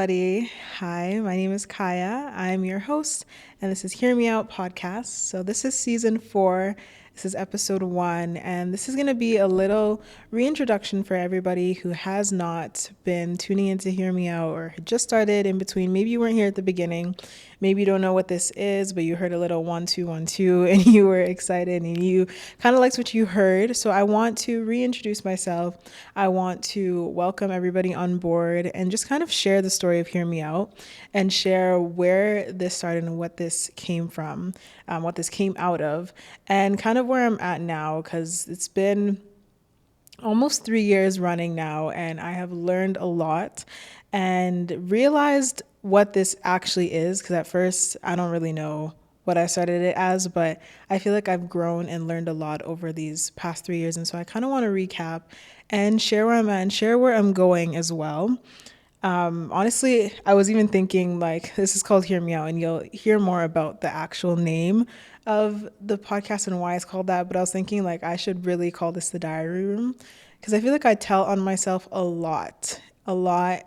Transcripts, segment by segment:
everybody. Hi, my name is Kaya. I'm your host, and this is Hear Me Out podcast. So, this is season 4. This is episode 1, and this is going to be a little reintroduction for everybody who has not been tuning in to Hear Me Out or had just started in between. Maybe you weren't here at the beginning. Maybe you don't know what this is, but you heard a little 1 2 1 2 and you were excited and you kind of liked what you heard. So, I want to reintroduce myself. I want to welcome everybody on board and just kind of share the story of Hear Me Out and share where this started and what this came from, what this came out of, and kind of where I'm at now, because it's been almost 3 years running now, and I have learned a lot and realized what this actually is. Because at first, I don't really know what I started it as, but I feel like I've grown and learned a lot over these past 3 years. And so I kind of want to recap and share where I'm at and share where I'm going as well. Honestly, I was even thinking like this is called Hear Me Out, and you'll hear more about the actual name of the podcast and why it's called that. But I was thinking like I should really call this the diary room because I feel like I tell on myself a lot,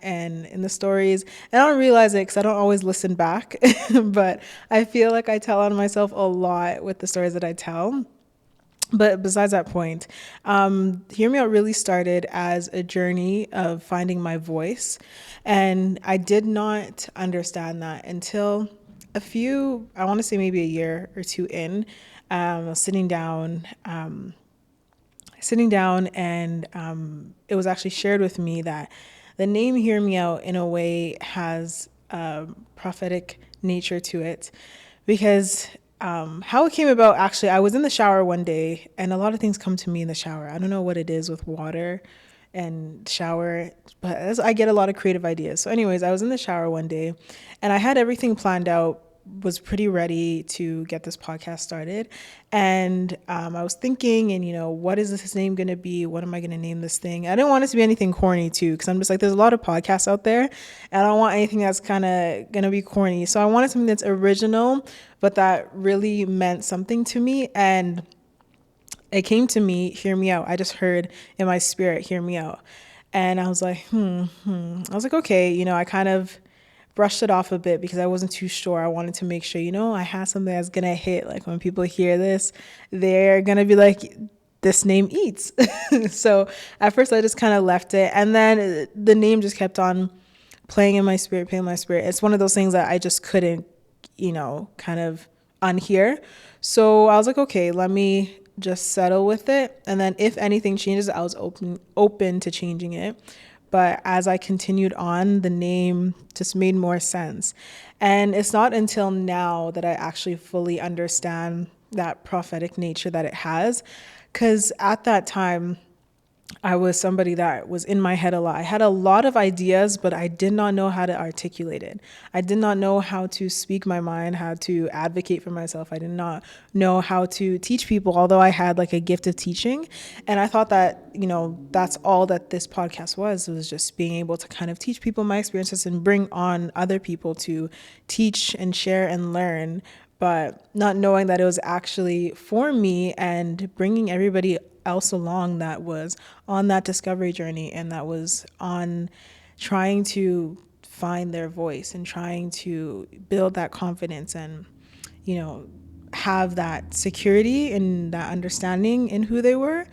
and in the stories, and I don't realize it because I don't always listen back, but I feel like I tell on myself a lot with the stories that I tell. But besides that point, Hear Me Out really started as a journey of finding my voice. And I did not understand that until I want to say maybe a year or two in, sitting down, and it was actually shared with me that the name Hear Me Out in a way has a prophetic nature to it, because how it came about, actually, I was in the shower one day, and a lot of things come to me in the shower. I don't know what it is with water and shower, but I get a lot of creative ideas. So anyways, I was in the shower one day, and I had everything planned out, was pretty ready to get this podcast started. And I was thinking, and what is this name going to be? What am I going to name this thing? I didn't want it to be anything corny too, because I'm just like, there's a lot of podcasts out there, and I don't want anything that's kind of going to be corny. So I wanted something that's original, but that really meant something to me. And it came to me, Hear Me Out. I just heard in my spirit, Hear Me Out. And I was like, I was like, okay, I kind of brushed it off a bit because I wasn't too sure. I wanted to make sure, I had something that's going to hit. Like when people hear this, they're going to be like, this name eats. So at first I just kind of left it. And then the name just kept on playing in my spirit, playing in my spirit. It's one of those things that I just couldn't, kind of unhear. So I was like, okay, let me just settle with it. And then if anything changes, I was open to changing it. But as I continued on, the name just made more sense. And it's not until now that I actually fully understand that prophetic nature that it has. Because at that time, I was somebody that was in my head a lot. I had a lot of ideas, but I did not know how to articulate it. I did not know how to speak my mind, how to advocate for myself. I did not know how to teach people, although I had like a gift of teaching. And I thought that, that's all that this podcast was just being able to kind of teach people my experiences and bring on other people to teach and share and learn, but not knowing that it was actually for me and bringing everybody else along that was on that discovery journey and that was on trying to find their voice and trying to build that confidence and, have that security and that understanding in who they were.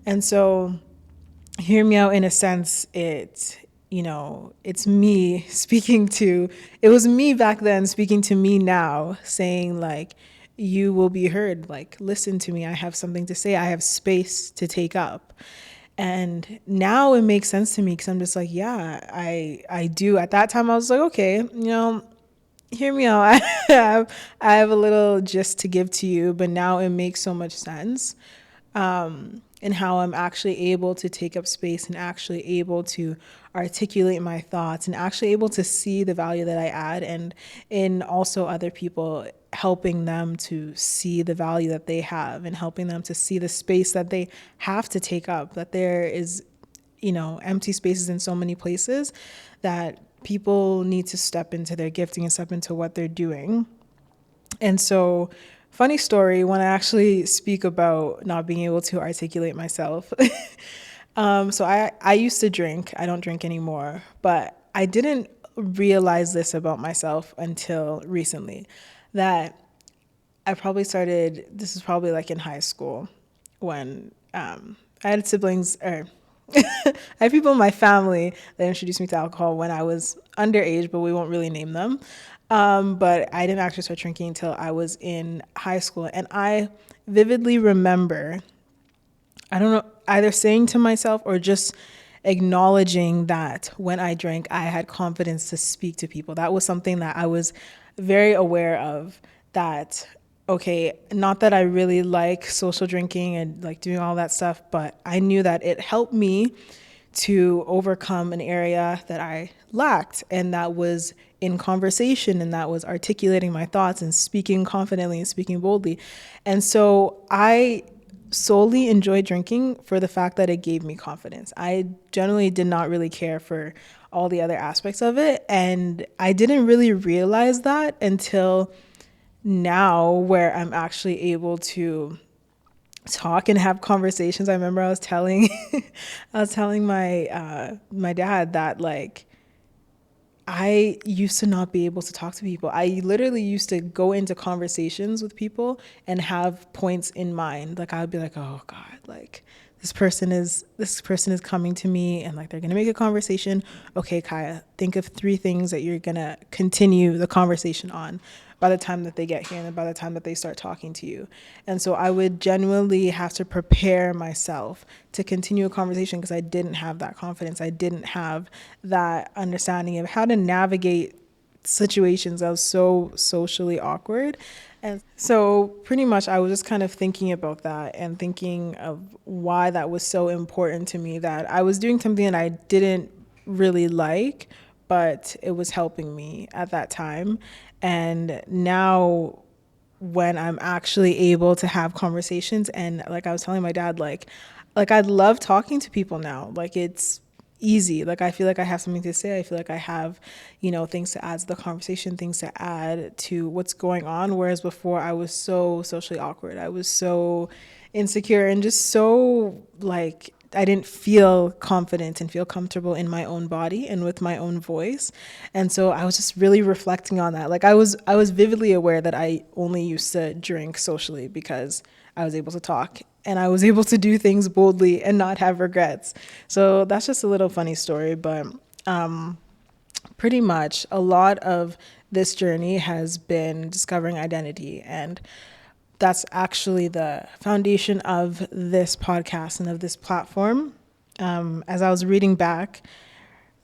And so Hear Me Out, in a sense, it's me speaking to, it was me back then speaking to me now, saying like, you will be heard, like, listen to me. I have something to say. I have space to take up. And now it makes sense to me because I'm just like, yeah, I do. At that time, I was like, okay, hear me out. I have a little gist to give to you, but now it makes so much sense. And how I'm actually able to take up space and actually able to articulate my thoughts and actually able to see the value that I add, and in also other people, helping them to see the value that they have and helping them to see the space that they have to take up, that there is, empty spaces in so many places, that people need to step into their gifting and step into what they're doing. And so, funny story, when I actually speak about not being able to articulate myself. So I used to drink. I don't drink anymore, but I didn't realize this about myself until recently, that I probably started, this is probably like in high school when I had siblings, or I had people in my family that introduced me to alcohol when I was underage, but we won't really name them. But I didn't actually start drinking until I was in high school. And I vividly remember, I don't know, either saying to myself or just acknowledging that when I drank, I had confidence to speak to people. That was something that I was very aware of, that, okay, not that I really like social drinking and like doing all that stuff, but I knew that it helped me to overcome an area that I lacked, and that was in conversation, and that was articulating my thoughts and speaking confidently and speaking boldly. And so I solely enjoyed drinking for the fact that it gave me confidence. I generally did not really care for all the other aspects of it, and I didn't really realize that until now, where I'm actually able to talk and have conversations. I remember I was telling I was telling my dad that, like, I used to not be able to talk to people. I literally used to go into conversations with people and have points in mind. Like, I would be like, oh God, like this person is coming to me and like they're gonna make a conversation. Okay, Kaya, think of 3 things that you're gonna continue the conversation on by the time that they get here and by the time that they start talking to you. And so I would genuinely have to prepare myself to continue a conversation because I didn't have that confidence. I didn't have that understanding of how to navigate situations. I was so socially awkward. And so pretty much I was just kind of thinking about that and thinking of why that was so important to me, that I was doing something that I didn't really like, but it was helping me at that time. And now when I'm actually able to have conversations, and like I was telling my dad, like I love talking to people now. Like, it's easy. Like, I feel like I have something to say. I feel like I have, things to add to the conversation, things to add to what's going on. Whereas before I was so socially awkward. I was so insecure and just so like I didn't feel confident and feel comfortable in my own body and with my own voice. And so I was just really reflecting on that. Like, I was vividly aware that I only used to drink socially because I was able to talk and I was able to do things boldly and not have regrets. So that's just a little funny story, but pretty much a lot of this journey has been discovering identity, and that's actually the foundation of this podcast and of this platform. As I was reading back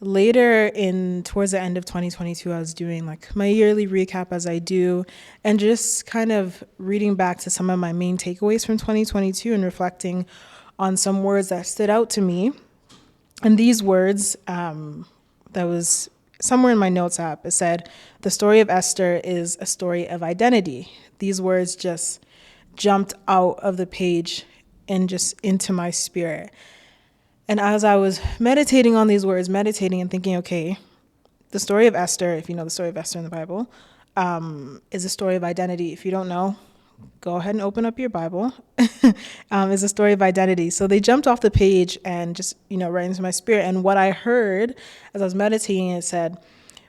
later in towards the end of 2022, I was doing like my yearly recap as I do, and just kind of reading back to some of my main takeaways from 2022 and reflecting on some words that stood out to me. And these words, that was somewhere in my notes app, it said, "The story of Esther is a story of identity." These words just jumped out of the page and just into my spirit. And as I was meditating on these words, meditating and thinking, okay, the story of Esther, if you know the story of Esther in the Bible, is a story of identity. If you don't know, go ahead and open up your Bible. Is a story of identity. So they jumped off the page and just, right into my spirit. And what I heard as I was meditating, it said,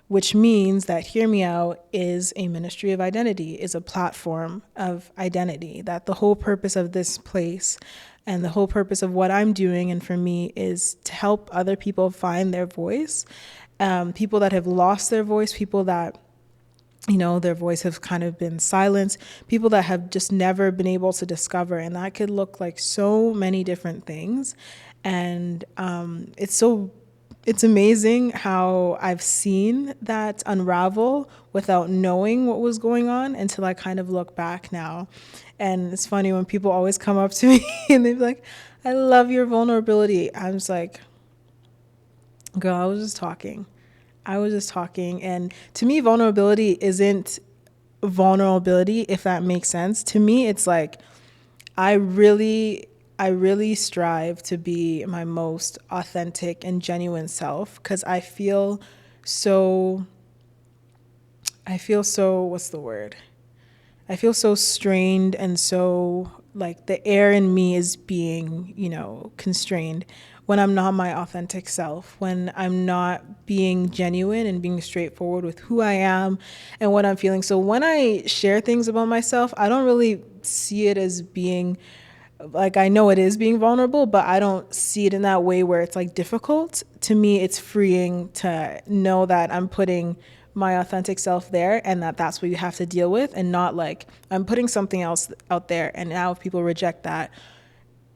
which means that Hear Me Out is a ministry of identity, is a platform of identity, that the whole purpose of this place and the whole purpose of what I'm doing, and for me, is to help other people find their voice, people that have lost their voice, people that their voice have kind of been silenced, people that have just never been able to discover. And that could look like so many different things. And it's amazing how I've seen that unravel without knowing what was going on until I kind of look back now. And it's funny when people always come up to me and they're like, "I love your vulnerability." I'm just like, girl, I was just talking. And to me, vulnerability isn't vulnerability, if that makes sense. To me, it's like, I really strive to be my most authentic and genuine self, because what's the word? I feel so strained, and so like the air in me is being, constrained when I'm not my authentic self, when I'm not being genuine and being straightforward with who I am and what I'm feeling. So when I share things about myself, I don't really see it as being like, I know it is being vulnerable, but I don't see it in that way where it's like difficult. To me, it's freeing to know that I'm putting my authentic self there and that that's what you have to deal with, and not like I'm putting something else out there and now if people reject that,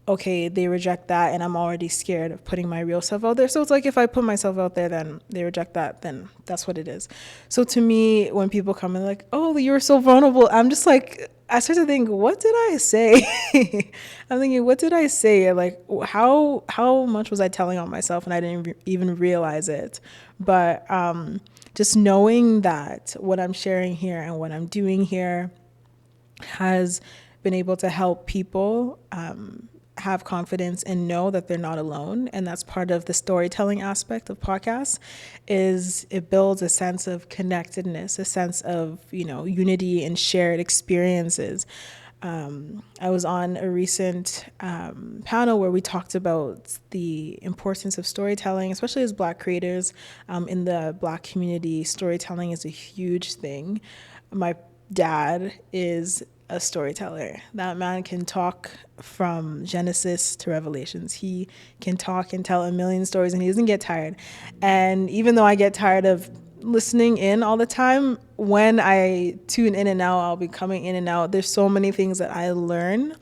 okay, they reject that and I'm already scared of putting my real self out there. So it's like if I put myself out there, then they reject that, then that's what it is. So to me, when people come and like, oh, you're so vulnerable, I'm just like, I start to think, what did I say? I'm thinking, what did I say? Like, how much was I telling on myself and I didn't even realize it? But just knowing that what I'm sharing here and what I'm doing here has been able to help people have confidence and know that they're not alone. And that's part of the storytelling aspect of podcasts, is it builds a sense of connectedness, a sense of, unity and shared experiences. I was on a recent panel where we talked about the importance of storytelling, especially as Black creators. In the Black community, storytelling is a huge thing. My dad is a storyteller. That man can talk from Genesis to Revelations. He can talk and tell a million stories and he doesn't get tired. And even though I get tired of listening in all the time, when I tune in and out, I'll be coming in and out. There's so many things that I learn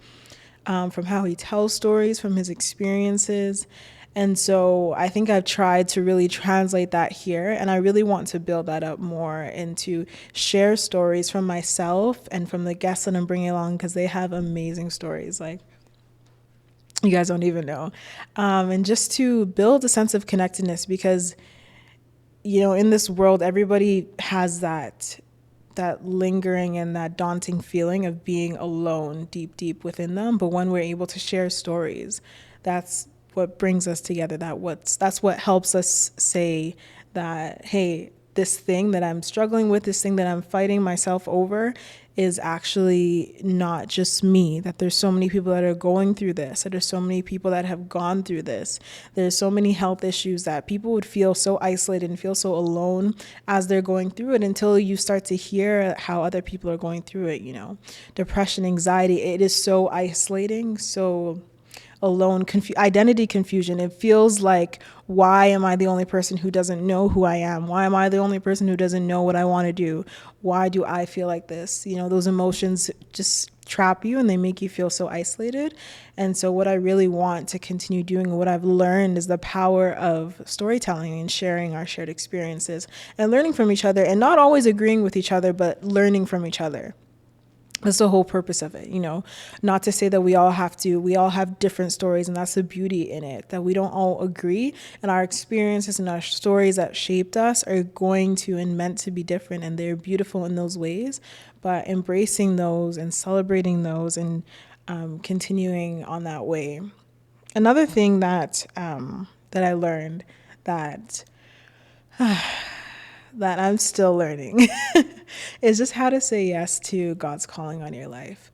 from how he tells stories, from his experiences. And so I think I've tried to really translate that here. And I really want to build that up more and to share stories from myself and from the guests that I'm bringing along, because they have amazing stories. Like, you guys don't even know. And just to build a sense of connectedness, because, in this world, everybody has that lingering and that daunting feeling of being alone deep within them. But when we're able to share stories, that's what brings us together. That's what helps us say that, hey, this thing that I'm struggling with, this thing that I'm fighting myself over, is actually not just me, that there's so many people that are going through this, that there's so many people that have gone through this. There's so many health issues that people would feel so isolated and feel so alone as they're going through it, until you start to hear how other people are going through it. Depression, anxiety, it is so isolating, so alone, identity confusion. It feels like, why am I the only person who doesn't know who I am? Why am I the only person who doesn't know what I want to do? Why do I feel like this? Those emotions just trap you and they make you feel so isolated. And so what I really want to continue doing, what I've learned, is the power of storytelling and sharing our shared experiences and learning from each other, and not always agreeing with each other, but learning from each other. That's the whole purpose of it, not to say that we all have different stories, and that's the beauty in it, that we don't all agree, and our experiences and our stories that shaped us are going to and meant to be different, and they're beautiful in those ways. But embracing those and celebrating those and continuing on that way. Another thing that I learned that that I'm still learning is just how to say yes to God's calling on your life.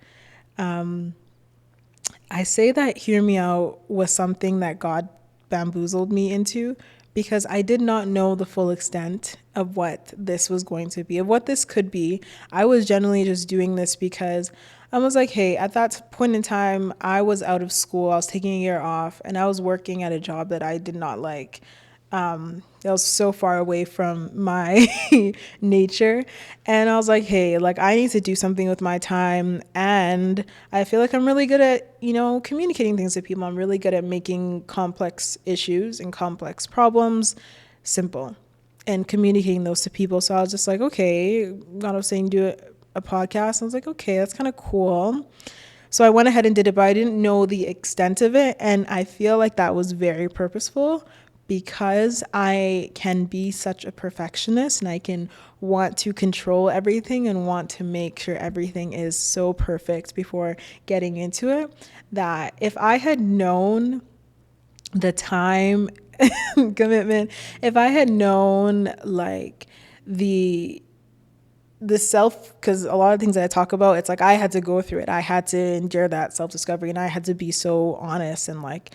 I say that Hear Me Out was something that God bamboozled me into, because I did not know the full extent of what this was going to be, of what this could be. I was generally just doing this because I was like, hey, at that point in time, I was out of school, I was taking a year off, and I was working at a job that I did not like. That was so far away from my nature. And I was like, hey, like, I need to do something with my time. And I feel like I'm really good at, communicating things to people. I'm really good at making complex issues and complex problems simple and communicating those to people. So I was just like, okay, God was saying do a podcast. I was like, okay, that's kind of cool. So I went ahead and did it, but I didn't know the extent of it. And I feel like that was very purposeful, because I can be such a perfectionist and I can want to control everything and want to make sure everything is so perfect before getting into it, that if I had known the time commitment, if I had known like the self, because a lot of things that I talk about, it's like I had to go through it. I had to endure that self-discovery, and I had to be so honest and like,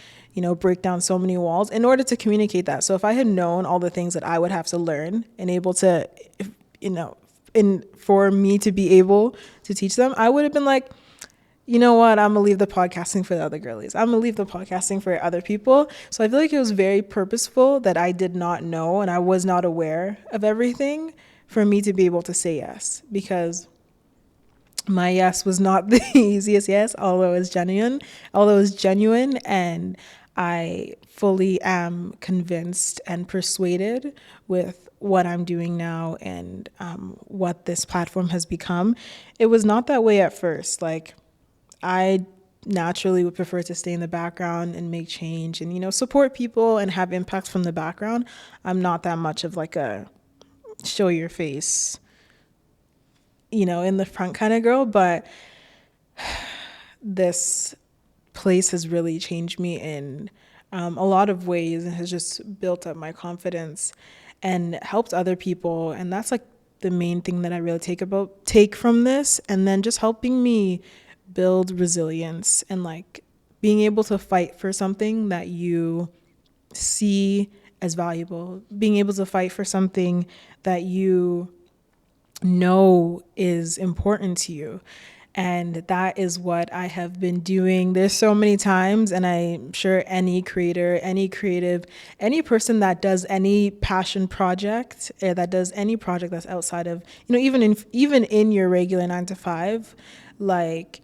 break down so many walls in order to communicate that. So if I had known all the things that I would have to learn and able to, for me to be able to teach them, I would have been like, you know what, I'm gonna leave the podcasting for the other girlies. I'm gonna leave the podcasting for other people. So I feel like it was very purposeful that I did not know and I was not aware of everything for me to be able to say yes, because my yes was not the easiest yes, although it's genuine, and I fully am convinced and persuaded with what I'm doing now and what this platform has become. It was not that way at first. Like, I naturally would prefer to stay in the background and make change and, support people and have impacts from the background. I'm not that much of like a show your face, in the front kind of girl, but this place has really changed me in a lot of ways and has just built up my confidence and helped other people. And that's like the main thing that I really take from this. And then just helping me build resilience and like being able to fight for something that you see as valuable, being able to fight for something that you know is important to you. And that is what I have been doing. There's so many times, and I'm sure any creator, any creative, any person that does any passion project, that does any project that's outside of, even in your regular 9 to 5, like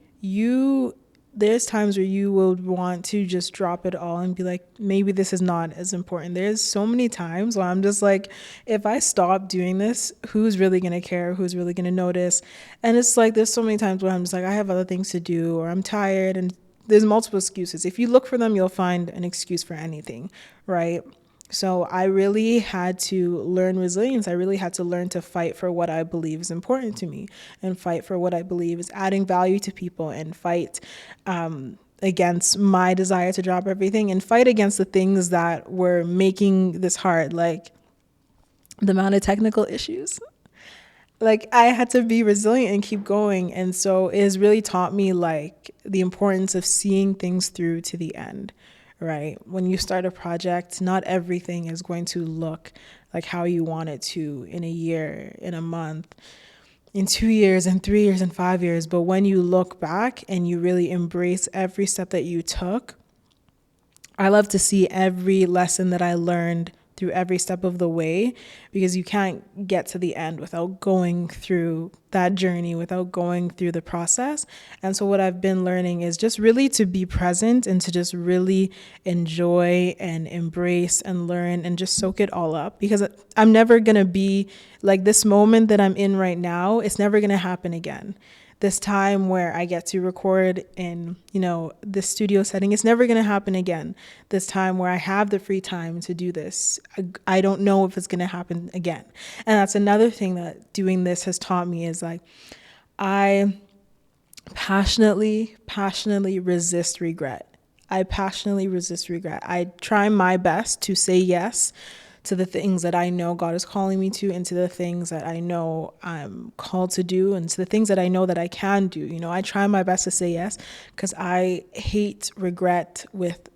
there's times where you would want to just drop it all and be like, maybe this is not as important. There's so many times where I'm just like, if I stop doing this, who's really going to care? Who's really going to notice? And it's like, there's so many times where I'm just like, I have other things to do, or I'm tired, and there's multiple excuses. If you look for them, you'll find an excuse for anything, right? So I really had to learn resilience. I really had to learn to fight for what I believe is important to me and fight for what I believe is adding value to people, and fight against my desire to drop everything, and fight against the things that were making this hard, like the amount of technical issues. Like, I had to be resilient and keep going. And so it has really taught me like the importance of seeing things through to the end. Right? When you start a project, not everything is going to look like how you want it to in a year, in a month, in 2 years, and 3 years, and 5 years. But when you look back and you really embrace every step that you took, I love to see every lesson that I learned through every step of the way, because you can't get to the end without going through that journey, without going through the process. And so what I've been learning is just really to be present and to just really enjoy and embrace and learn and just soak it all up, because I'm never going to be like this moment that I'm in right now. It's never going to happen again. This time where I get to record in, the studio setting, it's never going to happen again. This time where I have the free time to do this, I don't know if it's going to happen again. And that's another thing that doing this has taught me, is like, I passionately resist regret. I try my best to say yes to the things that I know God is calling me to, and to the things that I know I'm called to do, and to the things that I know that I can do. I try my best to say yes, because I hate regret with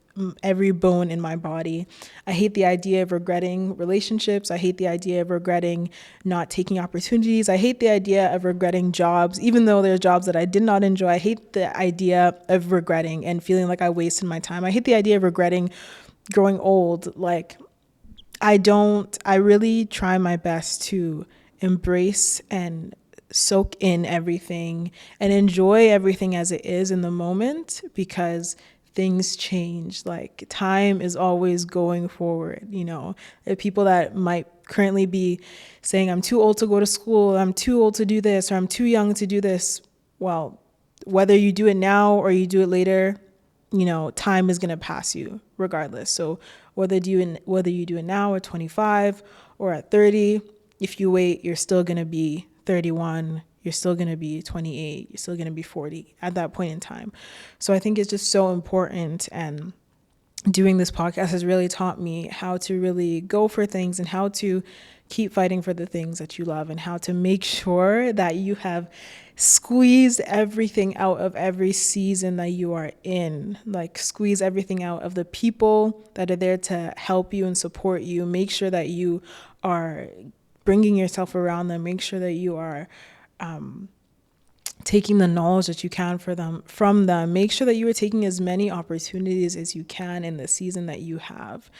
every bone in my body. I hate the idea of regretting relationships. I hate the idea of regretting not taking opportunities. I hate the idea of regretting jobs, even though there's jobs that I did not enjoy. I hate the idea of regretting and feeling like I wasted my time. I hate the idea of regretting growing old. Like, I really try my best to embrace and soak in everything and enjoy everything as it is in the moment, because things change. Like, time is always going forward. There are people that might currently be saying, I'm too old to go to school, I'm too old to do this, or I'm too young to do this. Well, whether you do it now or you do it later, time is going to pass you regardless. So whether you do it now at 25 or at 30, if you wait, you're still going to be 31, you're still going to be 28, you're still going to be 40 at that point in time. So I think it's just so important, and doing this podcast has really taught me how to really go for things, and how to keep fighting for the things that you love, and how to make sure that you have squeeze everything out of every season that you are in. Like, squeeze everything out of the people that are there to help you and support you. Make sure that you are bringing yourself around them. Make sure that you are taking the knowledge that you can from them. Make sure that you are taking as many opportunities as you can in the season that you have.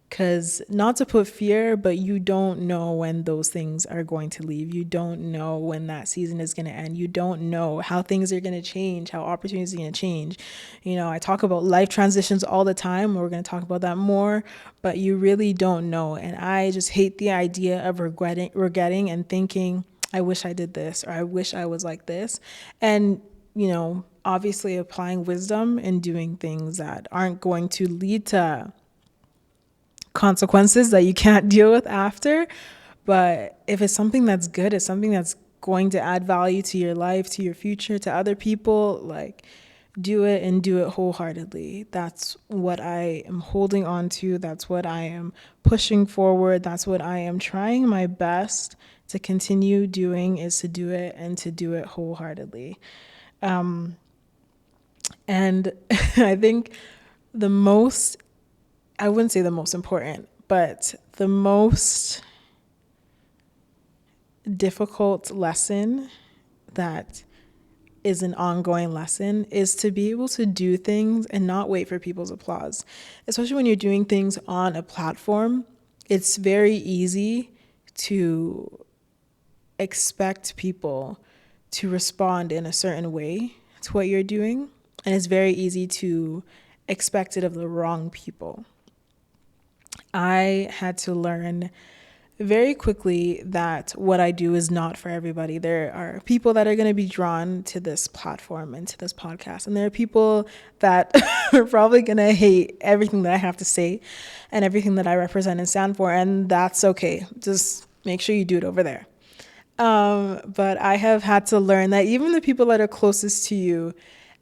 Because, not to put fear, but you don't know when those things are going to leave. You don't know when that season is going to end. You don't know how things are going to change, how opportunities are going to change. I talk about life transitions all the time. We're going to talk about that more, but you really don't know. And I just hate the idea of regretting and thinking, I wish I did this, or I wish I was like this. And, obviously applying wisdom and doing things that aren't going to lead to consequences that you can't deal with after. But if it's something that's good, it's something that's going to add value to your life, to your future, to other people, like, do it, and do it wholeheartedly. That's what I am holding on to. That's what I am pushing forward. That's what I am trying my best to continue doing, is to do it, and to do it wholeheartedly. And I think I wouldn't say the most important, but the most difficult lesson that is an ongoing lesson is to be able to do things and not wait for people's applause. Especially when you're doing things on a platform, it's very easy to expect people to respond in a certain way to what you're doing. And it's very easy to expect it of the wrong people. I had to learn very quickly that what I do is not for everybody. There are people that are going to be drawn to this platform and to this podcast. And there are people that are probably going to hate everything that I have to say and everything that I represent and stand for. And that's okay. Just make sure you do it over there. But I have had to learn that even the people that are closest to you,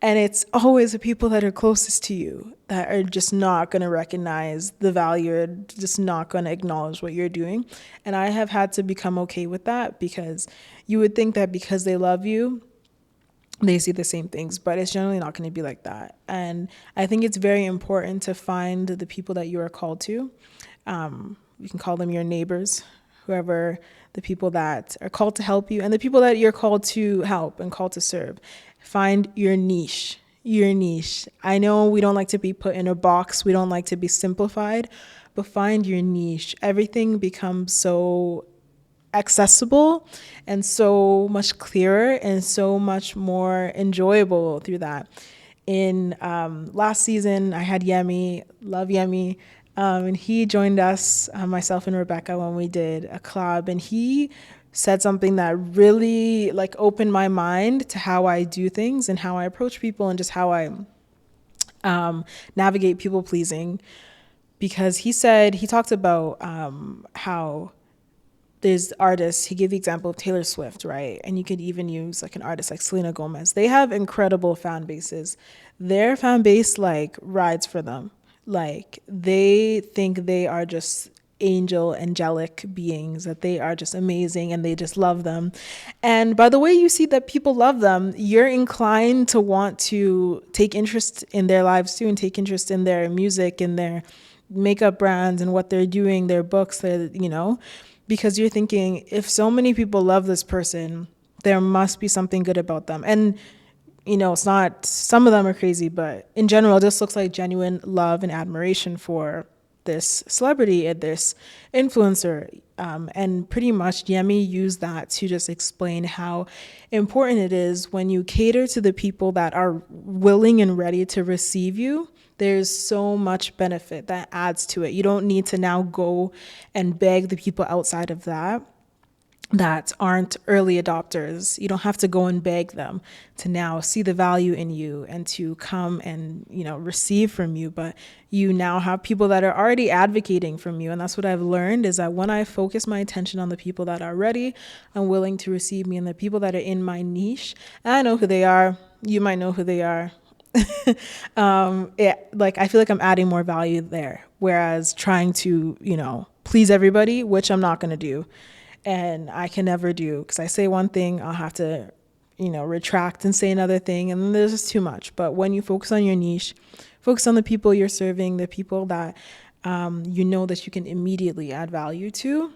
and it's always the people that are closest to you that are just not going to recognize the value, or just not going to acknowledge what you're doing. And I have had to become okay with that, because you would think that because they love you, they see the same things, but it's generally not going to be like that. And I think it's very important to find the people that you are called to. You can call them your neighbors, whoever, the people that are called to help you, and the people that you're called to help and called to serve. Find your niche. I know we don't like to be put in a box. We don't like to be simplified, but find your niche. Everything becomes so accessible and so much clearer and so much more enjoyable through that. In last season, I had Yemi, love Yemi, and he joined us, myself and Rebecca, when we did a collab, and he said something that really opened my mind to how I do things and how I approach people and just how I navigate people pleasing. Because he talked about how there's artists. He gave the example of Taylor Swift, right? And you could even use an artist like Selena Gomez. They have incredible fan bases. Their fan base rides for them. They think they are just angelic beings, that they are just amazing and they just love them. And by the way you see that people love them, you're inclined to want to take interest in their lives too, and take interest in their music and their makeup brands and what they're doing, their books, because you're thinking, if so many people love this person, there must be something good about them. And it's not, some of them are crazy, but in general, this looks like genuine love and admiration for this celebrity and this influencer. And pretty much Yemi used that to just explain how important it is when you cater to the people that are willing and ready to receive you. There's so much benefit that adds to it. You don't need to now go and beg the people outside of that aren't early adopters. You don't have to go and beg them to now see the value in you and to come and, receive from you. But you now have people that are already advocating from you. And that's what I've learned, is that when I focus my attention on the people that are ready and willing to receive me, and the people that are in my niche, and I know who they are, you might know who they are. I feel like I'm adding more value there. Whereas trying to, please everybody, which I'm not going to do. And I can never do, because I say one thing, I'll have to, retract and say another thing, and then there's just too much. But when you focus on your niche, focus on the people you're serving, the people that that you can immediately add value to.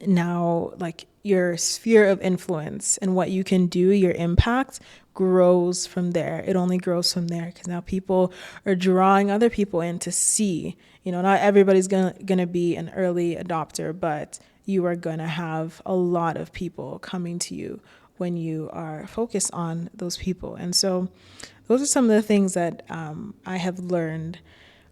Now, like, your sphere of influence and what you can do, your impact grows from there. It only grows from there, because now people are drawing other people in to see. Not everybody's gonna be an early adopter, but you are gonna have a lot of people coming to you when you are focused on those people. And so those are some of the things that I have learned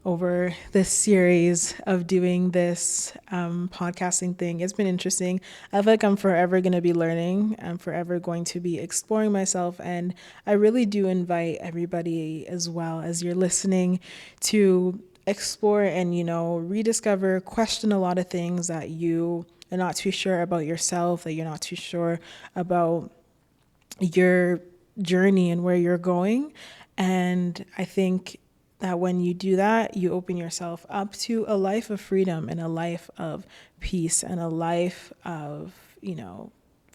over this series of doing this podcasting thing. It's been interesting. I feel like I'm forever going to be learning. I'm forever going to be exploring myself. And I really do invite everybody, as well as you're listening, to explore and, rediscover, question a lot of things that you are not too sure about yourself, that you're not too sure about your journey and where you're going. And I think that when you do that, you open yourself up to a life of freedom and a life of peace and a life of,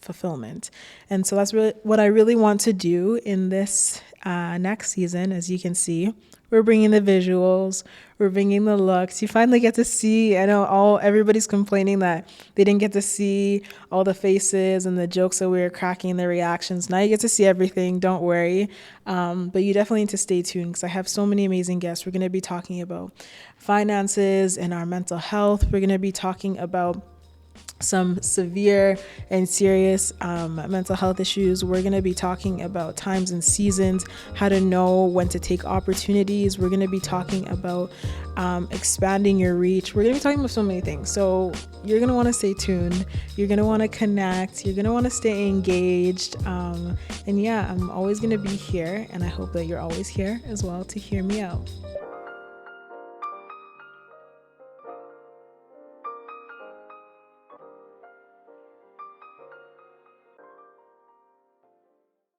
fulfillment. And so that's really what I really want to do in this next season. As you can see, we're bringing the visuals, we're bringing the looks. You finally get to see. I know everybody's complaining that they didn't get to see all the faces and the jokes that we were cracking, the reactions. Now you get to see everything. Don't worry. But you definitely need to stay tuned, because I have so many amazing guests. We're going to be talking about finances and our mental health. We're going to be talking about some severe and serious mental health issues. We're going to be talking about times and seasons, how to know when to take opportunities. We're going to be talking about expanding your reach. We're going to be talking about so many things. So you're going to want to stay tuned. You're going to want to connect. You're going to want to stay engaged. And yeah, I'm always going to be here. And I hope that you're always here as well to hear me out.